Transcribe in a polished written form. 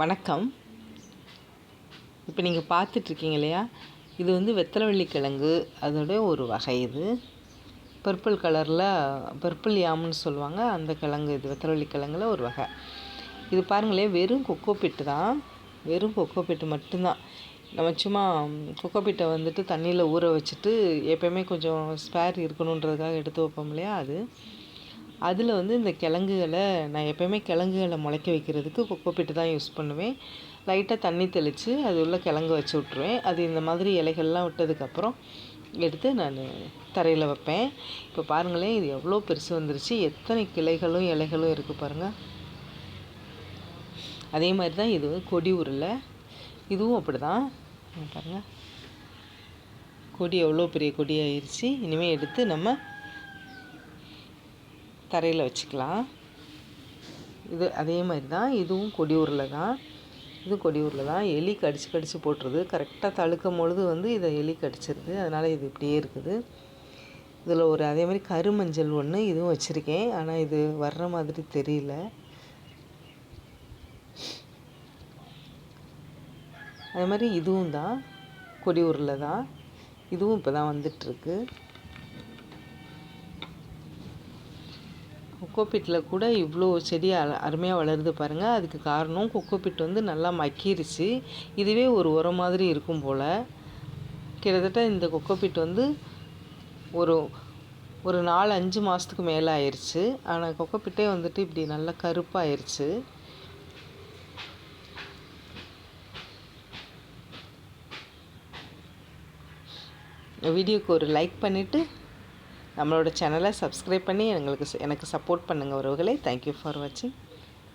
வணக்கம். இப்போ நீங்கள் பார்த்துட்ருக்கீங்க இல்லையா, இது வந்து வெத்தலைவள்ளி கிழங்கு. அதோட ஒரு வகை இது. பர்பிள் கலரில் பர்பிள் யாம்னு சொல்லுவாங்க. அந்த கிழங்கு இது வெத்தலைவள்ளி கிழங்குல ஒரு வகை. இது பாருங்களேன், வெறும் கொக்கோபிட்டு தான். வெறும் கொக்கோபிட்டு மட்டும்தான். நம்ம சும்மா கொக்கோபிட்டை வந்துட்டு தண்ணியில் ஊற வச்சுட்டு எப்போயுமே கொஞ்சம் ஸ்பேர் இருக்கணுன்றதுக்காக எடுத்து வைப்போம் இல்லையா, அதில் வந்து இந்த கிழங்குகளை நான் எப்போயுமே கிழங்குகளை முளைக்க வைக்கிறதுக்கு கொக்கோபிட்டு தான் யூஸ் பண்ணுவேன். லைட்டாக தண்ணி தெளித்து அது உள்ள கிழங்கு வச்சு விட்ருவேன். அது இந்த மாதிரி இலைகள்லாம் விட்டதுக்கப்புறம் எடுத்து நான் தரையில் வைப்பேன். இப்போ பாருங்களேன், இது எவ்வளோ பெருசு வந்துருச்சு, எத்தனை கிளைகளும் இலைகளும் இருக்குது பாருங்கள். அதே மாதிரி தான் இது கொடி உருளை, இதுவும் அப்படி தான் பாருங்கள். கொடி எவ்வளோ பெரிய கொடி ஆயிடுச்சு. இனிமேல் எடுத்து நம்ம தரையில் வச்சுக்கலாம். இது அதே மாதிரி தான், இதுவும் கொடி உருளை தான். இது கொடி உருளை தான். எலி கடிச்சு போட்டுருது. கரெக்டாக தழுக்கும் பொழுது வந்து இதை எலி கடிச்சிருது. அதனால் இது இப்படியே இருக்குது. இதில் ஒரு அதே மாதிரி கருமஞ்சள் ஒன்று இதுவும் வச்சுருக்கேன். ஆனால் இது வர்ற மாதிரி தெரியல. அதே மாதிரி இதுவும் தான் கொடி உருளை தான். இதுவும் இப்போ தான் வந்துட்டுருக்கு. கொக்கோபிட்டில் கூட இவ்வளோ செடி அருமையாக வளருது பாருங்கள். அதுக்கு காரணம் கொக்கோபிட் வந்து நல்லா மக்கிருச்சு. இதுவே ஒரு உரம் மாதிரி இருக்கும் போல். கிட்டத்தட்ட இந்த கொக்கோபிட் வந்து ஒரு 4-5 மாதத்துக்கு மேலே ஆயிடுச்சு. ஆனால் கொக்கோபிட்டே வந்துட்டு இப்படி நல்லா கருப்பாயிருச்சு. வீடியோக்கு ஒரு லைக் பண்ணிவிட்டு நம்மளோட சேனலை சப்ஸ்கிரைப் பண்ணி எனக்கு சப்போர்ட் பண்ணுங்கள் உறவுகளே. தேங்க்யூ ஃபார் வாட்சிங்.